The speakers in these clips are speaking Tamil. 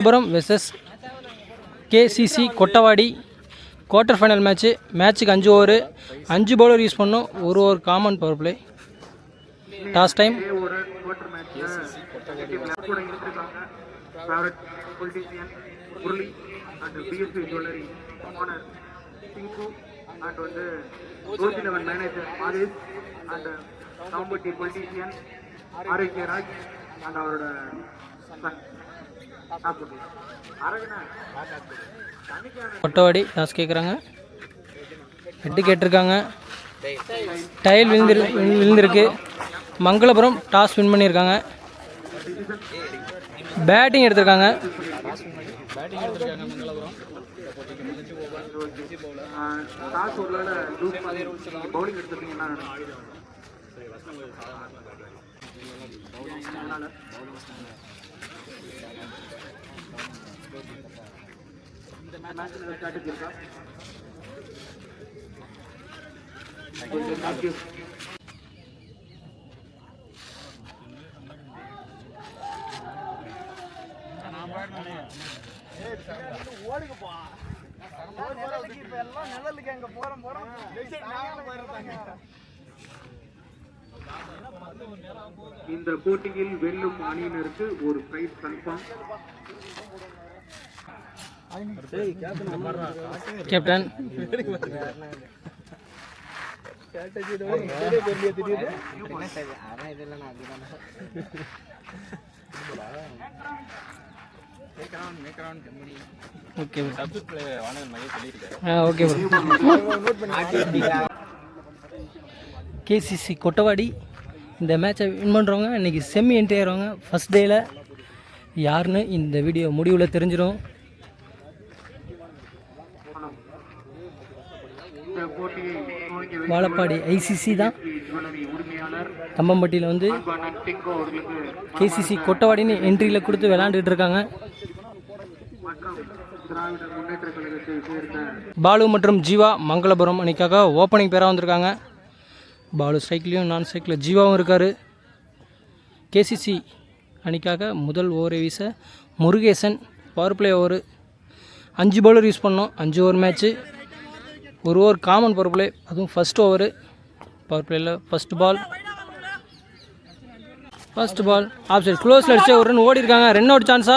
Mangalapuram versus KCC Kottavadi quarter final மேட்ச்சுக்கு 5 ஓவர் 5 பவுலர் யூஸ் பண்ணோம். ஒரு common power play. Toss time. Kottavadi toss கேட்குறாங்க. ஹெட்டு கேட்டிருக்காங்க. டைல் விழுந்திருக்கு. மங்களபுரம் டாஸ் வின் பண்ணியிருக்காங்க. பேட்டிங் எடுத்திருக்காங்க. இந்த போட்டியில் வெல்லும் அணியினருக்கு ஒரு prize confirm. Captain okay okay. KCC Kottavadi இந்த மேட்சை வின் பண்ணுறவங்க இன்றைக்கி செமி என்ட்ரி ஆகிறவங்க ஃபஸ்ட் டேயில் யாருன்னு இந்த வீடியோ முடிவில் தெரிஞ்சிடும். வாழப்பாடி ஐசிசி தான். கம்பம்பட்டியில் வந்து கேசிசி கொட்டவாடின்னு என்ட்ரியில் கொடுத்து விளாண்டுக்கிட்டு இருக்காங்க. பாலு மற்றும் ஜீவா மங்களபுரம் அணிக்காக ஓப்பனிங் பேராக வந்திருக்காங்க. பாலு ஸ்ட்ரைக்லேயும் நான் ஸ்ட்ரைக்கில் ஜீவாவும் இருக்கார். கேசிசி அணிக்காக முதல் ஓவரை வீச Murugesan. Power play over 5 bowler use பண்ணோம். 5 ஓவர் மேட்ச்சு. ஒரு ஓவர் காமன் பவர் பிளே, அதுவும் ஃபஸ்ட் ஓவரு. பவர் பிளேயில் ஃபஸ்ட் பால் ஆஃப் சைட் க்ளோஸில் அடிச்சு ஒரு ரன் ஓடி இருக்காங்க. ரன் அவுட் சான்ஸா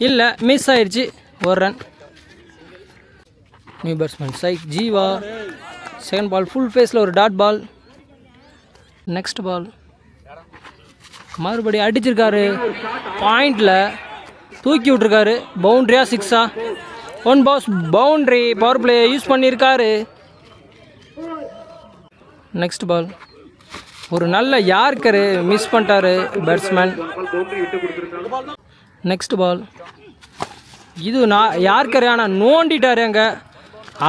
இல்லை, மிஸ் ஆகிடுச்சு. ஒரு ரன். நியூ பேட்ஸ்மேன் சைக் ஜீவா. செகண்ட் பால் ஃபுல் ஃபேஸில் ஒரு டாட் பால். நெக்ஸ்ட் பால் மறுபடியும் அடிச்சிருக்காரு. பாயிண்டில் தூக்கி விட்ருக்காரு. பவுண்ட்ரியா சிக்ஸா? 1 பாஸ் பவுண்ட்ரி. பவர் பிளே யூஸ் பண்ணியிருக்காரு. நெக்ஸ்ட் பால் ஒரு நல்ல யார்க்கரு மிஸ் பண்ணிட்டாரு பேட்ஸ்மேன். நெக்ஸ்ட் பால் இது நான் யார்க்கரு ஆனால் நோண்டிட்டார். அங்கே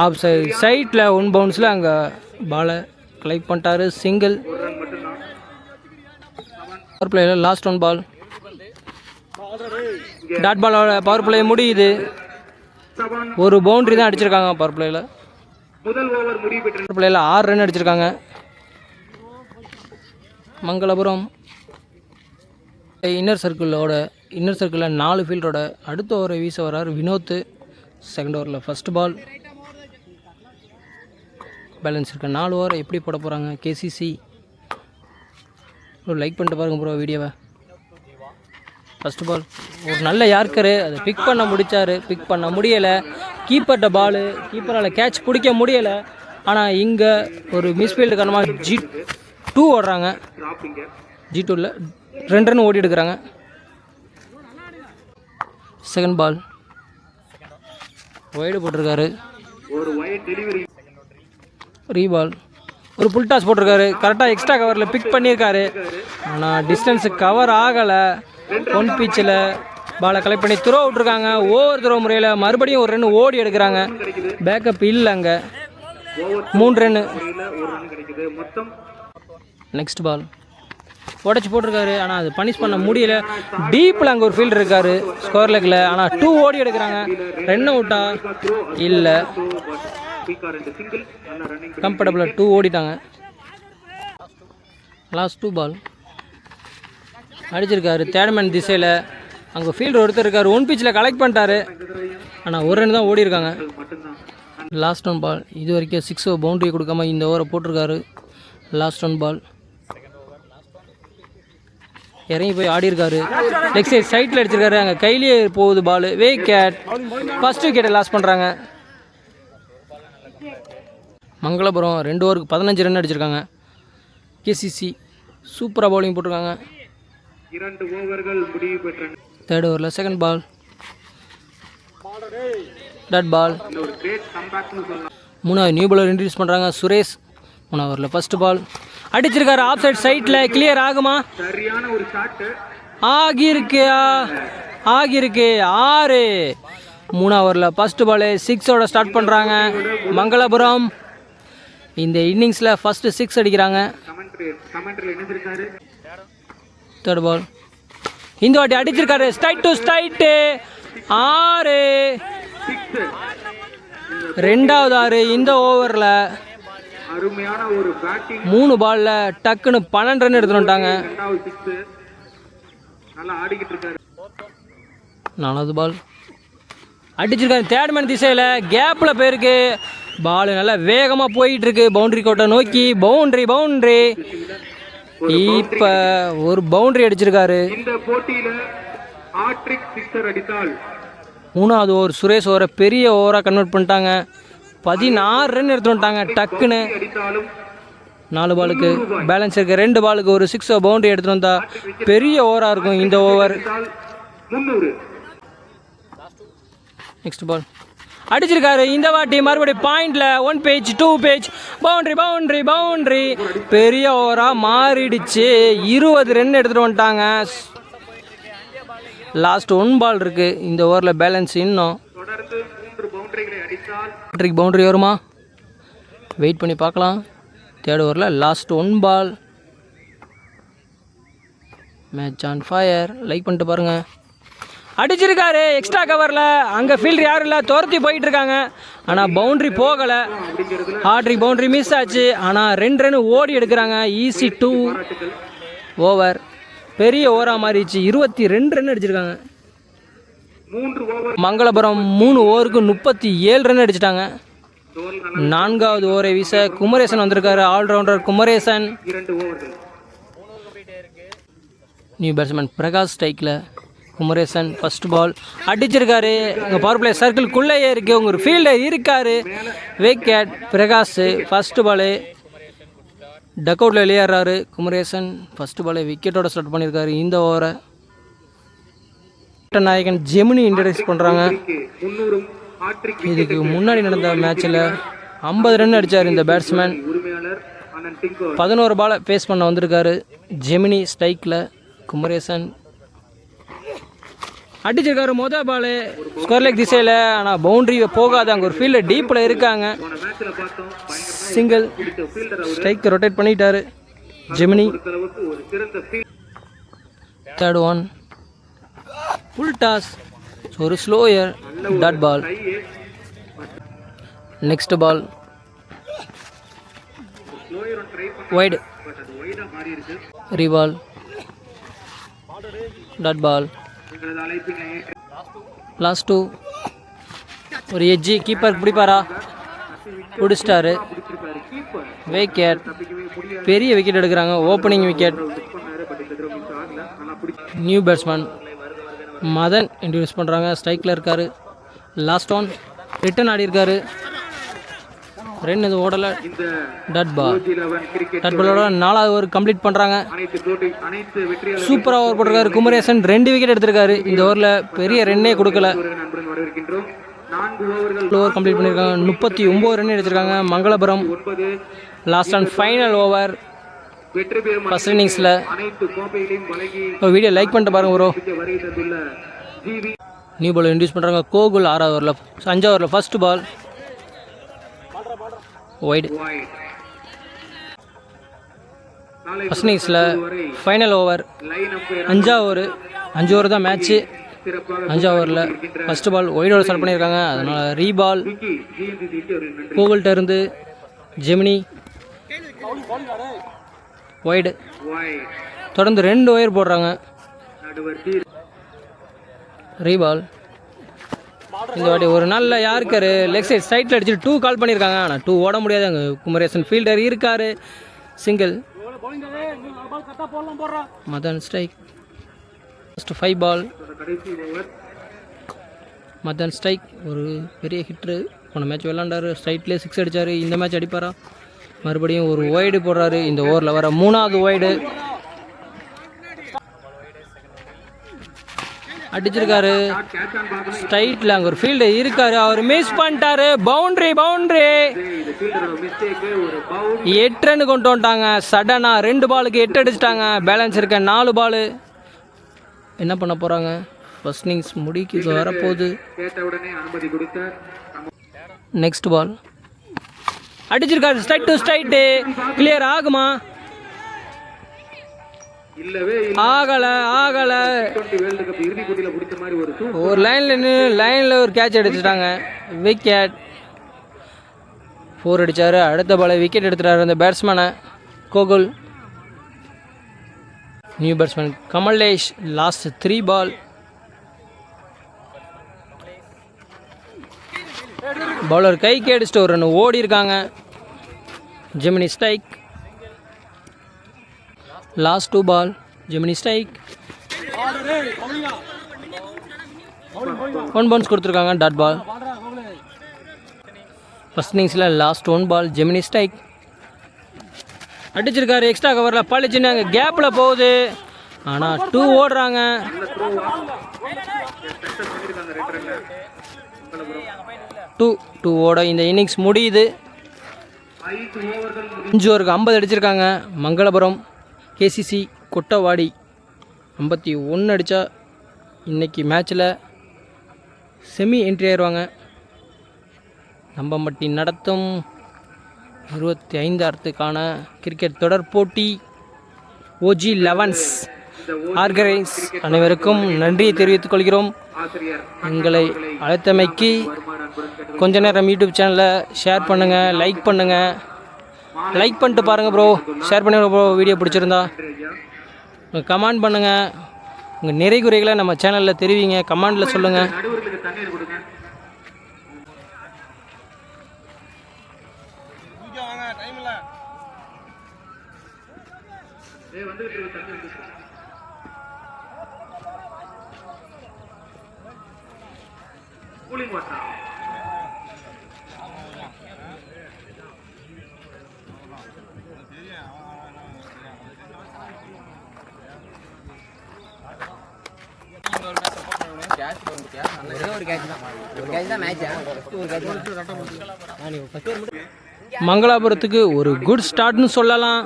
ஆஃப் சைட்டில் 1 பவுன்ஸில் அங்கே பாலை கலெக்ட் பண்ணிட்டாரு. சிங்கிள். பவர் பிளேயில் லாஸ்ட் 1 பால். டாட் பாலோட பவர் பிளே முடியுது. ஒரு பவுண்ட்ரி தான் அடிச்சிருக்காங்க. பவர் பிளேயில் 6 ரன் அடிச்சிருக்காங்க. மங்களபுரம் இன்னர் சர்க்கிளில் 4 ஃபீல்டரோட அடுத்த ஓவரை வீச வர்றார் வினோத். செகண்ட் ஓவரில் ஃபஸ்ட் பால். பேலன்ஸ் இருக்க 4 ஓவர் எப்படி போட போகிறாங்க கேசிசி? லைக் பண்ணிட்டு பாருங்க ப்ரோ வீடியோவை. ஃபஸ்ட் பால் ஒரு நல்ல யார்க்கரு, அதை பிக் பண்ண முடியலை. கீப்பர்கிட்ட பாலு, கீப்பரால் கேட்ச் பிடிக்க முடியலை. ஆனால் இங்கே ஒரு மிஸ்ஃபீல்டு காரணமாக G2 ஓடுறாங்க. G2வில் 2 ரன் ஓடி எடுக்கிறாங்க. செகண்ட் பால் வைடு போட்டிருக்காரு. ரீபால் ஒரு புல் டாஸ் போட்டிருக்காரு. கரெக்டாக எக்ஸ்ட்ரா கவரில் பிக் பண்ணியிருக்காரு. ஆனால் டிஸ்டன்ஸு கவர் ஆகலை. 1 பீச்சில் பாலை கலெக்ட் பண்ணி த்ரோ விட்ருக்காங்க. ஓவர் த்ரோ முறையில் மறுபடியும் ஒரு ரன் ஓடி எடுக்கிறாங்க. பேக்கப் இல்லை அங்கே. 3 ரன்னு. நெக்ஸ்ட் பால் உடச்சி போட்டிருக்காரு. ஆனால் அது பனிஷ் பண்ண முடியல. டீப்பில் அங்கே ஒரு ஃபீல்டு இருக்கார் ஸ்கொயர் லெக்கில். ஆனால் 2 ஓடி எடுக்கிறாங்க. ரன் அவுட்டா இல்லை, கம்ஃபர்டபுளாக 2 ஓடிட்டாங்க. லாஸ்ட் 2 பால் அடிச்சிருக்காரு. தேர்ட் மேன் திசையில் அங்கே ஃபீல்டர் ஒருத்தர் இருக்கார், ஒன் பிச்சில் கலெக்ட் பண்ணிட்டாரு. ஆனால் ஒரு ரன் தான் ஓடி இருக்காங்க. Last one ball. இது வரைக்கும் 6 பவுண்டரி கொடுக்காம இந்த ஓவரை போட்டிருக்காரு. Last one ball. இறங்கி போய் ஆடி இருக்காரு. லெக் சைட் சைட்டில் அடிச்சிருக்காரு. அங்கே கையிலேயே போகுது பால். விக்கெட். ஃபர்ஸ்ட் விக்கெட்டை லாஸ் பண்ணுறாங்க. மங்களபுரம் 2 ஓவருக்கு 15 ரன் அடிச்சிருக்காங்க. கேசிசி சூப்பராக பவுலிங் போட்டிருக்காங்க. 2 ஓவர்கள் முடிவு பெற்றன. தேர்ட் ஓவரில் செகண்ட் பால். Dot ball. ஒரு கிரேட் கம்பேக்னு சொல்லலாம். மூணாவது நியூ பாலர் இன்ட்ரடியூஸ் பண்ணுறாங்க சுரேஷ். 3 ஓவரில் ஃபர்ஸ்ட் பால் அடிச்சிருக்காரு. ஆஃப் சைட் சைட்டில் கிளியர் ஆகுமா? சரியான ஒரு ஷாட். ஆகியிருக்கு 6. 3 ஓவரில் ஃபர்ஸ்ட் பால் 6ஓட ஸ்டார்ட் பண்ணுறாங்க மங்களபுரம். இந்த இன்னிங்ஸில் ஃபர்ஸ்ட் 6 அடிக்கிறாங்க. கமெண்ட்ரியில் இணைந்திருக்காரு. Third ball. இந்த வாட்டி அடிச்சிருக்காரு. Straight to straight 6. 2வது 6 இந்த ஓவரில். அருமையான ஒரு பேட்டிங். 3 பாலில் டக்குன்னு 12 ரன் எடுத்துட்டு வந்துட்டாங்க. 2வது 6 நல்லா ஆடிக்கிட்டு இருக்காரு. 4வது பால் அடிச்சிருக்காரு. தேர்ட் மேன் திசையில் கேப்பில் போயிருக்கு. பால் நல்லா வேகமாக போயிட்டு இருக்கு பவுண்டரி கோட்டை நோக்கி. பவுண்டரி இப்போ ஒரு பவுண்டரி அடிச்சிருக்காரு. இந்த போட்டியில ஹாட்ரிக் சிக்ஸர் அடித்தால் 3வது ஓவர் சுரேஷ் ஓவரை பெரிய ஓவராக கன்வெர்ட் பண்ணிட்டாங்க. 16 ரன் எடுத்துட்டு வந்துட்டாங்க டக்குன்னு. அடித்தாலும் 4 பாலுக்கு பேலன்ஸ் இருக்கு. 2 பாலுக்கு ஒரு 6 பவுண்டரி எடுத்துட்டு வந்தா பெரிய ஓவராக இருக்கும் இந்த ஓவர். 300. நெக்ஸ்ட் பால் அடிச்சிருக்காரு. இந்த வாட்டி மறுபடியும் பாயிண்ட்ல 1 பேஜ் 2 பேஜ் பவுண்டரி பெரிய ஓவராக மாறிடுச்சு. 20 ரன் எடுத்துகிட்டு வந்துட்டாங்க. லாஸ்ட் 1 பால் இருக்கு இந்த ஓவரில். பேலன்ஸ் இன்னும் தொடர்ந்து 3 பவுண்டரிகளை அடித்தால் ஹாட்ரிக் பவுண்டரி வருமா? வெயிட் பண்ணி பார்க்கலாம். தேர்ட் ஓவரில் last 1 ball. Match on fire. Like பண்ணிட்டு பாருங்கள். அடிச்சிருக்காரு எக்ஸ்ட்ரா கவரில். அங்கே ஃபீல்டர் யாரும் இல்லை, துரத்தி போயிட்டு இருக்காங்க. ஆனால் பவுண்டரி போகலை. ஹாட்ரிக் பவுண்டரி மிஸ் ஆச்சு. ஆனால் 2 ரன் ஓடி எடுக்கிறாங்க. Easy 2 over. பெரிய ஓவராக மாறிடுச்சு. 22 ரன் அடிச்சிருக்காங்க. 3 ஓவர். மங்களபுரம் 3 ஓவருக்கு 37 ரன் அடிச்சிட்டாங்க. 4வது ஓவரை வீச குமரேசன் வந்திருக்காரு. ஆல்ரவுண்டர் குமரேசன். 2 ஓவர்கள். நியூ பேட்ஸ்மேன் பிரகாஷ் ஸ்ட்ரைக்கில். குமரேசன் ஃபர்ஸ்ட் பால் அடிச்சிருக்காரு. உங்கள் பவர் பிளே சர்க்கிள்குள்ளேயே இருக்குது. உங்கள் ஃபீல்டர் இருக்கார். விக்கெட். பிரகாஷ் ஃபர்ஸ்ட் பாலு டக் அவுட்டில் வெளியேறாரு. குமரேசன் ஃபர்ஸ்ட் பாலை விக்கெட்டோட ஸ்டார்ட் பண்ணியிருக்காரு இந்த ஓவரை. நாயகன் ஜெமினி இன்ட்ரடியூஸ் பண்ணுறாங்க. 300 ஹாட்ரிக். இதுக்கு முன்னாடி நடந்த மேட்ச்சில் 50 ரன் அடித்தார் இந்த பேட்ஸ்மேன். உரிமையாளர் அண்ணன் டிங்கோ 11 பாலை ஃபேஸ் பண்ண வந்திருக்காரு. ஜெமினி ஸ்ட்ரைக்கில். குமரேசன் அடிச்சிருக்காரு. மொதல் பால் ஸ்கொயர் லெக் திசையில். ஆனால் பவுண்டரி போகாது. அங்கே ஒரு ஃபீல்டர் டீப்பில் இருக்காங்க. மேட்ச்ல பார்த்தோம். சிங்கிள். ஸ்ட்ரைக் ரொட்டேட் பண்ணிட்டாரு ஜெமினி. ஒரு சிறந்த field. Third one full toss. ஒரு slower dot ball. Next ball wide. Reball dot ball. Last 2 ஒரு எஜ்ஜி. கீப்பர் பிடிப்பாரா? பிடிச்சிட்டாரு. விக்கெட். பெரிய விக்கெட் எடுக்கிறாங்க. Opening wicket. New batsman Madan introduce பண்ணுறாங்க. ஸ்ட்ரைக்கில் இருக்கார். லாஸ்ட் ஒன் ரிட்டன் ஆடி இருக்காரு. ரன் இது ஓடலை. டாட் பால். டாட் பாலோட 4வது ஓவர் கம்ப்ளீட் பண்ணுறாங்க. சூப்பராக ஓவர் போட்டிருக்காரு குமரேசன். 2 விக்கெட் எடுத்திருக்காரு இந்த ஓவரில். பெரிய ரன்னே கொடுக்கல. ஓவர் கம்ப்ளீட் பண்ணியிருக்காங்க. 39 ரன் எடுத்திருக்காங்க Mangalapuram. Last and final over first இன்னிங்ஸில். வீடியோ லைக் பண்ணிட்டு பாருங்க ப்ரோ. நியூ பால் இன்ட்ரடியூஸ் பண்ணுறாங்க. கோகுல் 6வது ஓவரில் 5வது ஓவரில் ஃபர்ஸ்ட் பால் வைடு. ஃபர்ஸ்ட் இன்னிங்ஸில் ஃபைனல் ஓவர் 5வது ஓவர். 5 ஓவர் தான் மேட்ச்சு. 5வது ஓவரில் ஃபர்ஸ்ட் பால் வைடோட ஸ்டார்ட் பண்ணியிருக்காங்க. அதனால் ரீபால் கோகுல்கிட்ட இருந்து ஜெமினி வைடு. தொடர்ந்து 2 ஒயர் போடுறாங்க. ரீபால். இந்த வாட்டி ஒரு நல்ல யாருக்காரு லெக் சைட் ஸ்ட்ரைட்டில் அடிச்சுட்டு 2 கால் பண்ணியிருக்காங்க. ஆனால் 2 ஓட முடியாது, அங்கே குமரேசன் ஃபீல்டர் இருக்கார். சிங்கிள். மதன் ஸ்ட்ரைக். ஃபஸ்ட்டு 5 பால். மதன் ஸ்ட்ரைக் ஒரு பெரிய ஹிட்ரு. போன மேட்ச் விளாண்டாரு, ஸ்ட்ரைட்லேயே 6 அடித்தார். இந்த மேட்ச் அடிப்பாரா? மறுபடியும் ஒரு ஒய்டு போடுறாரு. இந்த ஓவரில் வர 3வது ஒய்டு அடிச்சிருக்காரு. ஸ்ட்ரைட்டில் அங்கே ஒரு ஃபீல்டு இருக்காரு, அவர் மிஸ் பண்ணிட்டாரு. Boundary boundary. 8 ரன் கொண்டு வந்துட்டாங்க. சடனாக 2 பாலுக்கு 8 அடிச்சிட்டாங்க. பேலன்ஸ் இருக்க 4 பால். என்ன பண்ண போகிறாங்க? ஃபர்ஸ்ட் இன்னிங்ஸ் முடிக்கு வரப்போகுது. நெக்ஸ்ட் பால் அடிச்சிருக்காரு. Straight to straight. கிளியர் ஆகுமா? ஆகலை ஆகலை. ஒரு லைனில் ஒரு கேட்ச் அடிச்சிட்டாங்க. விக்கெட். 4 அடித்தார். அடுத்த பாலை விக்கெட் எடுத்துட்டார் அந்த பேட்ஸ்மேனை. Gokul. New batsman Kamalesh. Last 3 ball. Bowler கைக்கு அடிச்சுட்டு ஒரு ரன் ஓடி இருக்காங்க. Gemini strike. Last 2 ball. Gemini strike. 1 bounce கொடுத்துருக்காங்க. Dot ball. ஃபர்ஸ்ட் இன்னிங்ஸில் லாஸ்ட் 1 பால். ஜெமினி ஸ்ட்ரைக் அடிச்சிருக்காரு. எக்ஸ்ட்ரா கவரில் பழிச்சுன்னு அங்கே கேப்பில் போகுது. ஆனால் 2 ஓடுறாங்க. 2 ஓட இந்த இன்னிங்ஸ் முடியுது. 5 ஓவருக்கு 50 அடிச்சிருக்காங்க. மங்களபுரம் கேசிசி கொட்டவாடி 51 அடித்தா இன்றைக்கி மேட்ச்சில் செமி என்ட்ரி ஆயிடுவாங்க. நம்பம்பட்டி நடத்தும் 25க்கான கிரிக்கெட் தொடர் போட்டி OG 11s ஆர்கனைஸ் அனைவருக்கும் நன்றியை தெரிவித்துக் கொள்கிறோம். எங்களை அழைத்தமைக்கு கொஞ்ச நேரம் யூடியூப் சேனலில் ஷேர் பண்ணுங்கள், லைக் பண்ணுங்கள். லைக் பண்ணிட்டு பாருங்கள் ப்ரோ, ஷேர் பண்ணுங்கள் ப்ரோ. வீடியோ பிடிச்சிருந்தா கமெண்ட் பண்ணுங்கள். உங்கள் நிறை குறைகளை நம்ம சேனலில் தெரிவிங்க, கமெண்டில் சொல்லுங்கள். மங்களாபுரத்துக்கு ஒரு குட் ஸ்டார்ட்னு சொல்லலாம்.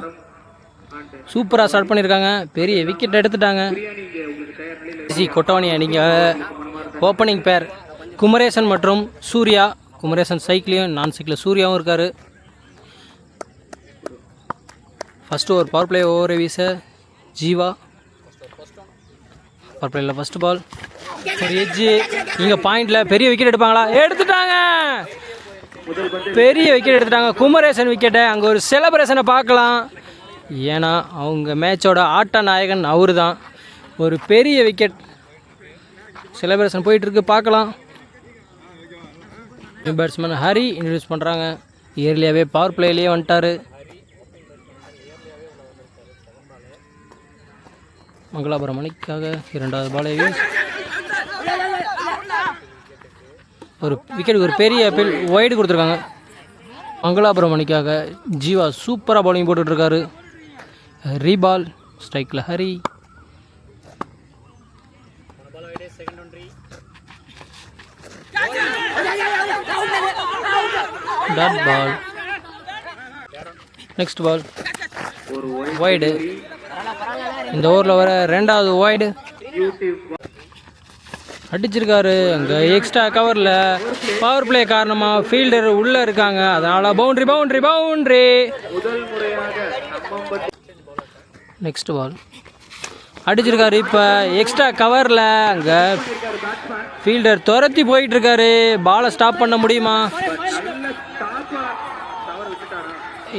சூப்பராக ஸ்டார்ட் பண்ணியிருக்காங்க. பெரிய விக்கெட் எடுத்துட்டாங்க. கொட்டவானி அணிங்க ஓப்பனிங் பேர் குமரேசன் மற்றும் சூர்யா. குமரேசன் சைக்கிளையும் நான் சைக்கிளில் சூர்யாவும் இருக்கார். ஃபஸ்ட்டு ஒரு பவர் பிளே ஓவரை வீச ஜீவா. பவர் பிளேயில் ஃபஸ்ட்டு பால் ஒரு எட்ஜு. இங்கே பாயிண்டில் பெரிய விக்கெட் எடுப்பாங்களா? எடுத்துட்டாங்க. பெரிய விக்கெட் எடுத்துட்டாங்க. குமரேசன் விக்கெட்டை அங்கே ஒரு செலப்ரேஷனை பார்க்கலாம். ஏன்னா அவங்க மேட்சோட ஆட்ட நாயகன் அவரு தான். ஒரு பெரிய விக்கெட் செலப்ரேஷன் போயிட்டுருக்கு, பார்க்கலாம். நியூ பேட்ஸ்மேன் ஹரி இன்ட்ரடியூஸ் பண்ணுறாங்க. இயர்லியாகவே பவர் பிளேலேயே வந்துட்டார். மங்களாபுரம் அணிக்காக 2வது பாலே ஒரு விக்கெட், ஒரு பெரிய அப்பீல் ஒய்டு கொடுத்துருக்காங்க. மங்களாபுரம் அணிக்காக ஜீவா சூப்பராக பவுலிங் போட்டுட்ருக்காரு. ரீபால். ஸ்ட்ரைக்கில் Hari. Dot ball. Next ball wide. இந்த ஓவரில் வர 2வது ஒய்டு அடிச்சிருக்காரு. அங்கே எக்ஸ்ட்ரா கவரில் பவர் பிளே காரணமாக ஃபீல்டர் உள்ளே இருக்காங்க. அதனால் boundary boundary boundary. Next ball அடிச்சிருக்காரு. இப்போ எக்ஸ்ட்ரா கவரில் அங்கே ஃபீல்டர் துரத்தி போயிட்டுருக்காரு. பாலை ஸ்டாப் பண்ண முடியுமா?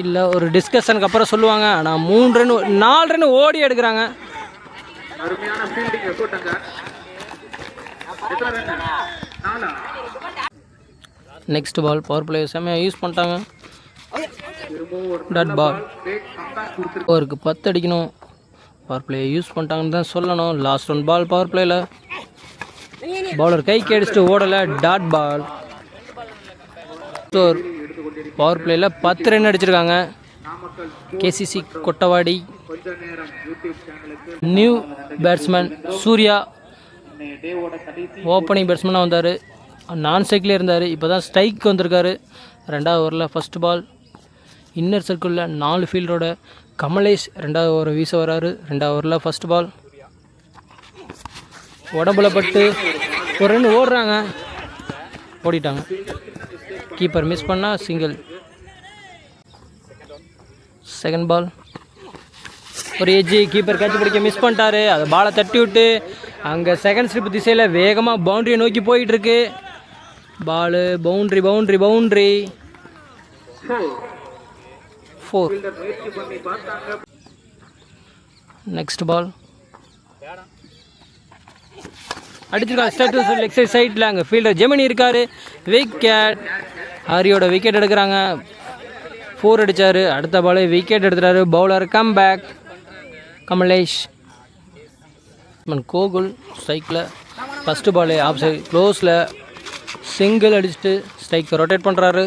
இல்லை, ஒரு டிஸ்கஷனுக்கு அப்புறம் சொல்லுவாங்க. ஆனால் 3 ரன் 4 ரன் ஓடி எடுக்கிறாங்க. எத்தனை run? 4. Next ball power play செம்மையாக யூஸ் பண்ணிட்டாங்க. திரும்பவும் ஒரு டாட் பால். great comeback கொடுத்திருக்காங்க. ஓவருக்கு 10 அடிக்கணும். பவர் பிளே யூஸ் பண்ணிட்டாங்கன்னு தான் சொல்லணும். லாஸ்ட் ஒன் பால் பவர் பிளேயில் பவுலர் கைக்கு அடிச்சுட்டு ஓடலை. Dot ball. பவர் பிளேயில் 10 ரன் அடிச்சிருக்காங்க. நாமக்கல் கேசிசி கொட்டவாடி. கொஞ்ச நேரம் யூடியூப் சேனலுக்கு நியூ பேட்ஸ்மேன் சூர்யா டேவோட கடைசி ஓப்பனிங் பேட்ஸ்மேனாக வந்தார். நான் சைக்கிளே இருந்தார். இப்போ தான் ஸ்ட்ரைக் வந்திருக்காரு. 2வது ஓவரில் ஃபஸ்ட் பால். இன்னர் சர்க்கிளில் 4 ஃபீல்டரோட கமலேஷ் 2வது ஓவர் வீச வராரு. 2வது ஓவரில் ஃபஸ்ட் பால். உடம்புல பட்டு ஒரு ரன் ஓடுறாங்க. ஓடிட்டாங்க. கீப்பர் மிஸ் பண்ணால் சிங்கிள். Second ball. ஒரு எஜ்ஜி கீப்பர் கேட்ச் பிடிக்க மிஸ் பண்ணிட்டாரு. அதை பாலை தட்டி விட்டு அங்கே செகண்ட் ஸ்லிப் திசையில் வேகமாக பவுண்டரியை நோக்கி போயிட்டுருக்கு. Ball boundary boundary boundary 4. முயற்சி பண்ணி பார்த்தாங்க. நெக்ஸ்ட் பால் அடிச்சிருக்காங்க. ஸ்ட்ரைட் லெக் சைட் சைடில் அங்கே ஃபீல்டர் ஜெமினி இருக்கார். விக்கெட். ஹரியோட விக்கெட் எடுக்கிறாங்க. 4 அடித்தார். அடுத்த பால் விக்கெட் எடுத்துட்டாரு. Bowler come back. Kamalesh. Gokul ஸ்ட்ரைக்கில் ஃபஸ்ட்டு பால் ஆஃப் சைட் க்ளோஸில் சிங்கிள் அடிச்சுட்டு ஸ்ட்ரைக்கை ரொட்டேட் பண்ணுறாரு.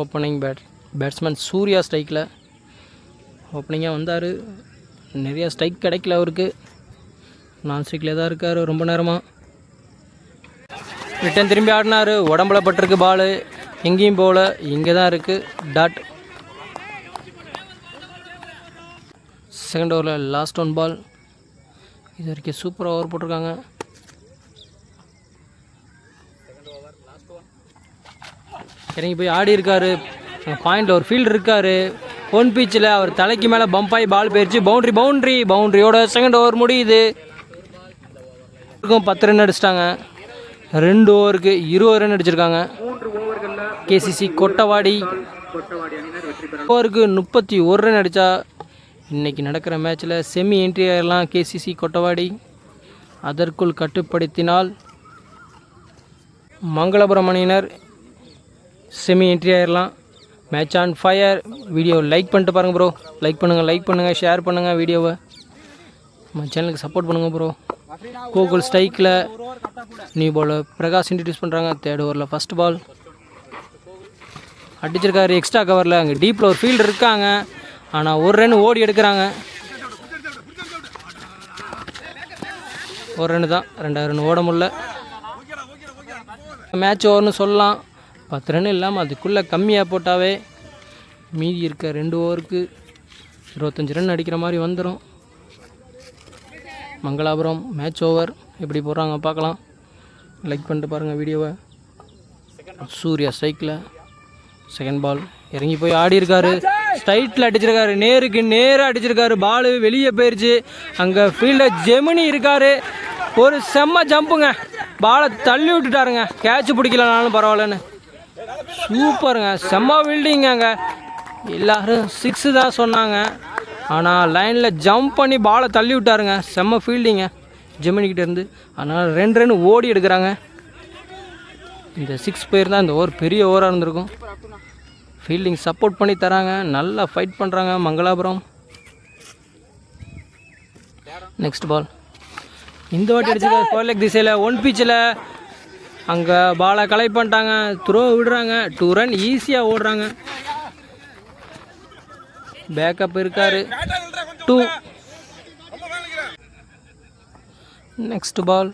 ஓப்பனிங் பேட்ஸ்மேன் சூர்யா ஸ்ட்ரைக்கில் ஓப்பனிங்காக வந்தார். நிறையா ஸ்ட்ரைக் கிடைக்கல அவருக்கு. நான் ஸ்ட்ரைக்கில் தான் இருக்கார் ரொம்ப நேரமாக. ரிட்டன் திரும்பி ஆடினார். உடம்புல பட்டிருக்கு பால். எங்கேயும் போகல. இங்கே தான் இருக்குது. டாட். செகண்ட் ஓவரில் லாஸ்ட் ஒன் பால். இது வரைக்கும் சூப்பராக ஓவர் போட்டிருக்காங்க. இறங்கி போய் ஆடி இருக்காரு. பாயிண்டில் ஒரு ஃபீல்டு இருக்கார். ஒன் பீச்சில் அவர் தலைக்கு மேலே பம்பாய் பால் போயிடுச்சு. பவுண்ட்ரி பவுண்ட்ரி பவுண்ட்ரியோட செகண்ட் ஓவர் முடியுது. 10 ரன் அடிச்சிட்டாங்க. 2 ஓவருக்கு 20 ரன் அடிச்சிருக்காங்க. 3 ஓவர்களில் கேசிசி கொட்டவாடி. கொட்டவாடி அணியினர் வெற்றி பெற ஓவருக்கு 31 ரன் அடித்தா இன்றைக்கி நடக்கிற மேட்ச்சில் செமி என்ட்ரி ஆகிடலாம் கேசிசி கொட்டவாடி. அதற்குள் கட்டுப்படுத்தினால் மங்களபுரம் அணியினர் செமி என்ட்ரி ஆகிடலாம். Match on fire. Video like பண்ணிட்டு பாருங்கள் ப்ரோ. லைக் பண்ணுங்கள் ஷேர் பண்ணுங்கள் வீடியோவை. நம்ம சேனலுக்கு சப்போர்ட் பண்ணுங்கள் ப்ரோ. கோகுல் ஸ்ட்ரைக்கில் நியூ பாலர் பிரகாஷ் இன்ட்ரடியூஸ் பண்ணுறாங்க. 3rd ஓவரில் ஃபஸ்ட் பால் அடிச்சிருக்காரு. எக்ஸ்ட்ரா கவரில் அங்கே டீப்பில் ஒரு ஃபீல்டு இருக்காங்க. ஆனால் 1 ரன் ஓடி எடுக்கிறாங்க. 1 ரன் தான். 2வது ரன் ஓட முடியல. மேட்ச் ஓவர்னு சொல்லலாம். 10 ரன் இல்லாமல் அதுக்குள்ளே கம்மியாக போட்டாவே மீதி இருக்க 2 ஓவருக்கு 25 ரன் அடிக்கிற மாதிரி வந்துடும். மங்களாபுரம் மேட்ச் ஓவர் எப்படி போடுறாங்க பார்க்கலாம். லைக் பண்ணிட்டு பாருங்கள் வீடியோவை. சூர்யா ஸ்ட்ரைக்கில் செகண்ட் பால். இறங்கி போய் ஆடி இருக்காரு. ஸ்ட்ரைட்டில் அடிச்சிருக்காரு. நேருக்கு நேராக அடிச்சிருக்காரு. பால் வெளியே போயிடுச்சு. அங்கே ஃபீல்டர் ஜெமினி இருக்கார். ஒரு செம்ம ஜம்புங்க. பாலை தள்ளி விட்டுட்டாருங்க. கேட்ச் பிடிக்கலனாலும் பரவாயில்லன்னு. சூப்பருங்க. செம்ம ஃபீல்டிங்க. அங்கே எல்லோரும் 6 தான் சொன்னாங்க. ஆனால் லைனில் ஜம்ப் பண்ணி பாலை தள்ளி விட்டாருங்க. செம்ம ஃபீல்டிங்க ஜெமினிக்கிட்ட இருந்து. அதனால் 2 ரன் ஓடி எடுக்கிறாங்க. இந்த 6 பேர் தான் இந்த ஓவர் பெரிய ஓவராக இருந்திருக்கும். ஃபீல்டிங் சப்போர்ட் பண்ணி தராங்க. நல்லா ஃபைட் பண்ணுறாங்க மங்களாபுரம். நெக்ஸ்ட் பால். இந்த வாட்டி அடிச்சிருக்காரு ஃபோர்லெக் திசையில். ஒன் பீச்சில் அங்கே பாலை கலெக்ட் பண்ணிட்டாங்க. த்ரோ விடுறாங்க. 2 ரன் ஈஸியாக ஓடுறாங்க. பேக்கப் இருக்கார். 2. Next ball.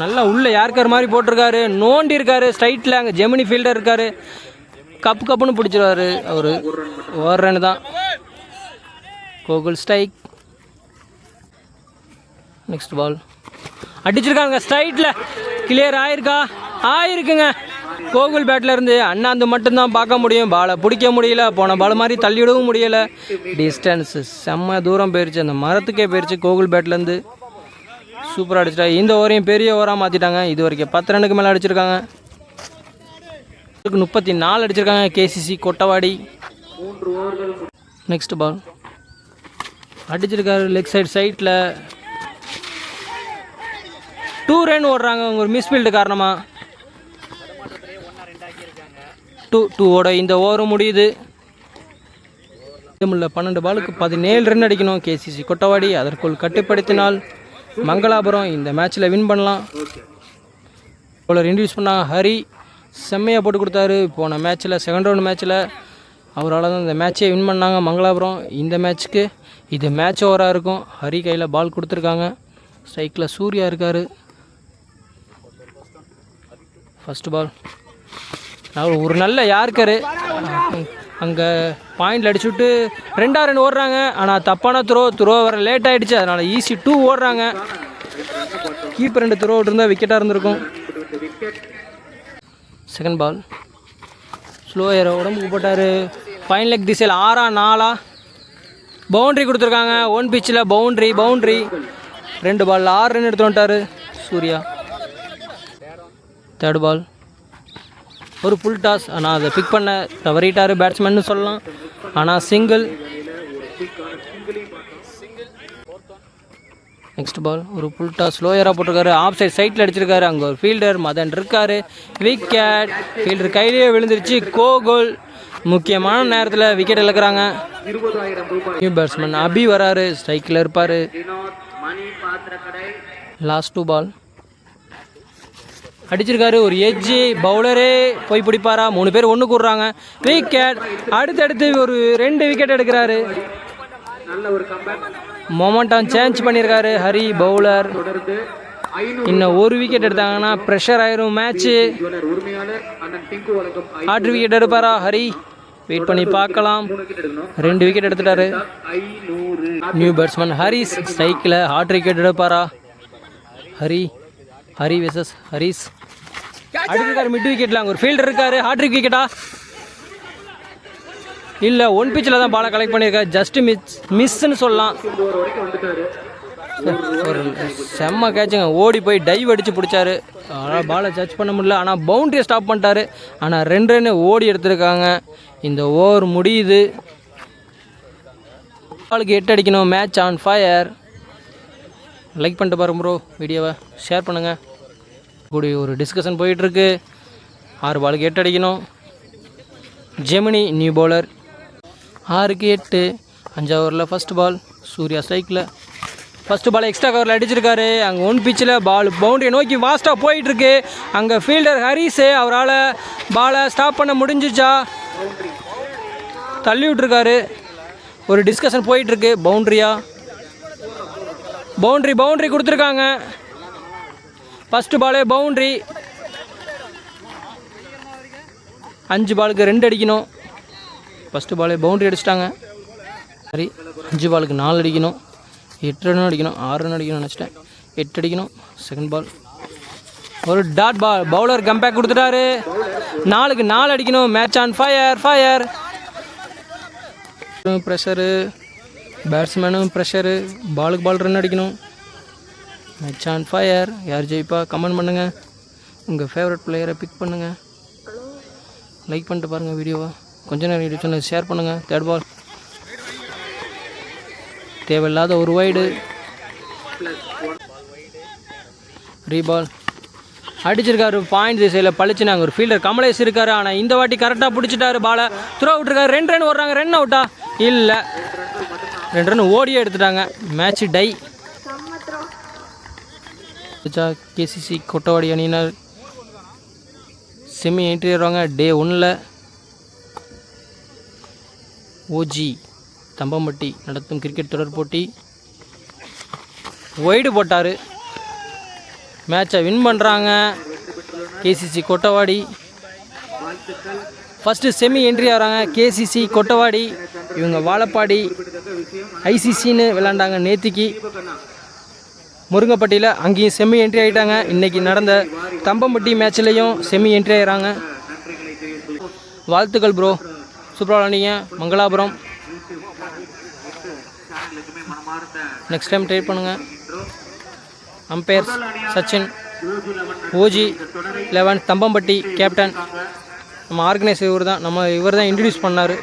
நல்லா உள்ளே யாருக்கார் மாதிரி போட்டிருக்காரு. நோண்டி இருக்காரு ஸ்ட்ரைட்டில். அங்கே ஜெமினி ஃபீல்டர் இருக்கார். கப்புன்னு பிடிச்சிருவாரு அவர். 1 ரன் தான். கோகுல் ஸ்ட்ரைக். நெக்ஸ்ட் பால் அடிச்சிருக்காங்க. ஸ்ட்ரைட்டில் கிளியர் ஆயிருக்குங்க. கோகுல் பேட்டில் இருந்து அண்ணாந்து மட்டும்தான் பார்க்க முடியும். பாலை பிடிக்க முடியல. போன பால் மாதிரி தள்ளிவிடவும் முடியலை. டிஸ்டன்ஸு செம்ம தூரம் போயிடுச்சு. அந்த மரத்துக்கே போயிடுச்சு கோகுல் பேட்லேருந்து. சூப்பராக அடிச்சிட்டா. இந்த ஓவரையும் பெரிய ஓவராக மாற்றிட்டாங்க. இது வரைக்கும் 10 ரனுக்கு மேலே அடிச்சிருக்காங்க. 34 அடிச்சிருக்காங்க கேசிசி கொட்டவாடி. நெக்ஸ்ட் பால் அடிச்சிருக்காரு லெக் சைடில் 2 ரன் ஓடுறாங்க ஒரு மிஸ்ஃபீல்டு காரணமாக. 2-2 இந்த ஓவரும் முடியுது. 12 பாலுக்கு 17 ரன் அடிக்கணும் கேசிசி கொட்டவாடி. அதற்குள் கட்டுப்படுத்தினால் மங்களாபுரம் இந்த மேட்ச்சில் வின் பண்ணலாம். பவுலர் இன்ட்ரடியூஸ் பண்ணாங்க ஹரி, செம்மையாக போட்டு கொடுத்தாரு போன மேட்ச்சில். செகண்ட் ரவுண்ட் மேட்ச்சில் அவரால் தான் இந்த மேட்சே வின் பண்ணாங்க மங்களாபுரம். இந்த மேட்ச்சுக்கு இது மேட்ச் ஓவராக இருக்கும். ஹரி கையில் பால் கொடுத்துருக்காங்க. ஸ்ட்ரைக்கில் சூர்யா இருக்கார். ஃபஸ்ட்டு பால் ஒரு நல்ல யார்கரு அங்கே பாயிண்டில் அடிச்சுட்டு 2 ரன் ஓடுறாங்க. ஆனால் தப்பான த்ரோ வர லேட் ஆகிடுச்சு. அதனால் ஈஸி 2 ஓடுறாங்க. கீப்பர் 2 த்ரோ இருந்தால் விக்கெட்டாக இருந்திருக்கும். செகண்ட் பால் ஸ்லோயரை உடம்புக்கு போட்டார். ஃபைன் லெக் திசையில் 6-4 பவுண்ட்ரி கொடுத்துருக்காங்க. 1 பிச்சில் பவுண்ட்ரி 2 பால் 6 ரன் எடுத்து வந்துட்டார் சூர்யா. தேர்ட் பால் ஒரு ஃபுல் டாஸ். ஆனால் அதை பிக் பண்ண தவறிட்டார் பேட்ஸ்மேன்னு சொல்லலாம். ஆனால் சிங்கிள். நெக்ஸ்ட் பால் ஒரு ஃபுல் டாஸ் ஸ்லோயராக போட்டிருக்காரு. ஆஃப் சைட்டில் அடிச்சிருக்காரு. அங்கே ஒரு ஃபீல்டர் மதன் இருக்கார். விக்கெட். ஃபீல்டர் கையிலேயே விழுந்துருச்சு. கோல். முக்கியமான நேரத்தில் விக்கெட் இழக்கிறாங்க. நியூ பேட்ஸ்மேன் அபி வராரு. ஸ்ட்ரைக்கில் இருப்பார். லாஸ்ட் 2 பால் அடிச்சிருக்காரு. ஒரு எட்ஜி பவுலரே போய் பிடிப்பாரா? 3 பேர் ஒன்று கூடுறாங்க. விக்கெட். அடுத்தடுத்து ஒரு 2 விக்கெட் எடுக்கிறாரு. மொமெண்டம் சேஞ்ச் பண்ணியிருக்காரு ஹரி பவுலர். இன்னும் 1 விக்கெட் எடுத்தாங்கன்னா ப்ரெஷர் ஆயிரும் மேட்ச்சு. 8 விக்கெட் எடுப்பாரா ஹரி? வெயிட் பண்ணி பார்க்கலாம். 2 விக்கெட் எடுத்துட்டாரு. நியூ பேட்ஸ்மேன் ஹரிஸ் ஸ்ட்ரைக்கில் 8 விக்கெட் எடுப்பாரா? ஹரி வெசஸ் ஹரிஸ் அடிச்சிருக்காரு மிட் விக்கெட்டில். அங்கே ஒரு ஃபீல்டர் இருக்காரு. 8 விக்கெட்டா இல்லை 1 பிச்சில் தான் பாலை கலெக்ட் பண்ணியிருக்காரு. ஜஸ்ட் மிஸ்ன்னு சொல்லலாம். ஒரு செம்ம கேட்சுங்க. ஓடி போய் டைவ் அடித்து பிடிச்சாரு. அதனால் பாலை ஜட்ஜ் பண்ண முடியல. ஆனால் பவுண்ட்ரியை ஸ்டாப் பண்ணிட்டாரு. ஆனால் 2 ரன் ஓடி எடுத்திருக்காங்க. இந்த ஓவர் முடியுது. பாலுக்கு 8 அடிக்கணும். Match on fire. லைக் பண்ணிட்டு பாருங்க ப்ரோ. வீடியோவை ஷேர் பண்ணுங்கள். கூடிய ஒரு டிஸ்கஷன் போயிட்டுருக்கு. 6 பாலுக்கு 8 அடிக்கணும். Gemini new bowler. 6க்கு 8 5 ஓவரில் ஃபஸ்ட் பால். சூர்யா ஸ்ட்ரைக்கில் ஃபஸ்ட்டு பால் எக்ஸ்ட்ரா கவரில் அடிச்சிருக்காரு. அங்கே 1 பிச்சில் பால் பவுண்டரியை நோக்கி வாஸ்ட்டாக போயிட்டுருக்கு. அங்கே ஃபீல்டர் ஹரிஸு அவரால் பாலை ஸ்டாப் பண்ண முடிஞ்சிச்சா? தள்ளி விட்ருக்காரு. ஒரு டிஸ்கஷன் போயிட்டுருக்கு. பவுண்ட்ரி கொடுத்துருக்காங்க. ஃபஸ்ட்டு பாலே பவுண்ட்ரி. 5 பாலுக்கு 2 அடிக்கணும். ஃபஸ்ட்டு பாலே பவுண்ட்ரி அடிச்சிட்டாங்க. சரி 5 பாலுக்கு 4 அடிக்கணும். 8 ரன் அடிக்கணும். 6 ரன் அடிக்கணும்னு நினச்சிட்டேன். 8 அடிக்கணும். செகண்ட் பால் ஒரு டாட் பால். பவுலர் கம்பேக் கொடுத்துட்டாரு. 4க்கு 4 அடிக்கணும். Match on fire. ப்ரெஷரு பேட்ஸ்மேனும் ப்ரெஷரு. பாலுக்கு பால் ரன் அடிக்கணும். Match on fire. யார் ஜெயிப்பா கமெண்ட் பண்ணுங்கள். உங்கள் ஃபேவரட் பிளேயரை பிக் பண்ணுங்கள். லைக் பண்ணிட்டு பாருங்கள் வீடியோவை. கொஞ்ச நேரம் வீடியோ சேனல் ஷேர் பண்ணுங்கள். தேர்ட் பால் தேவையில்லாத ஒரு வைடு. ரீபால் அடிச்சிருக்காரு. பாயிண்ட் திசையில் பழிச்சு நாங்கள் ஒரு ஃபீல்டர் கமலேஷ் இருக்காரு. ஆனால் இந்த வாட்டி கரெக்டாக பிடிச்சிட்டாரு. பாலை த்ரோ விட்டுருக்காரு. 2 ரன் ஓடுறாங்க. ரன் அவுட்டா? இல்லை 2 ரன் ஓடியே எடுத்துட்டாங்க. Match tie. கேசிசி கொட்டவாடி அணியினர் செமி என்ட்ரி ஆடுவாங்க. டே 1ல் ஓஜி தம்பம்பட்டி நடத்தும் கிரிக்கெட் தொடர் போட்டி. ஒய்டு போட்டார். மேட்சை வின் பண்ணுறாங்க கேசிசி கொட்டவாடி. ஃபஸ்ட்டு செமி என்ட்ரி ஆகிறாங்க கேசிசி கொட்டவாடி. இவங்க வாழப்பாடி ஐசிசின்னு விளாண்டாங்க நேத்திக்கு முருங்கப்பட்டியில். அங்கேயும் செமி என்ட்ரி ஆகிட்டாங்க. இன்றைக்கி நடந்த தம்பம்பட்டி மேட்ச்லேயும் செமி என்ட்ரி ஆகிறாங்க. வாழ்த்துக்கள் ப்ரோ. சூப்பராக விளாண்டிங்க மங்களாபுரம். நெக்ஸ்ட் டைம் ட்ரை பண்ணுங்கள். Umpires Sachin. OG 11 Thambampatti captain. நம்ம ஆர்கனைசர் இவர் தான் இன்ட்ரடியூஸ் பண்ணார்.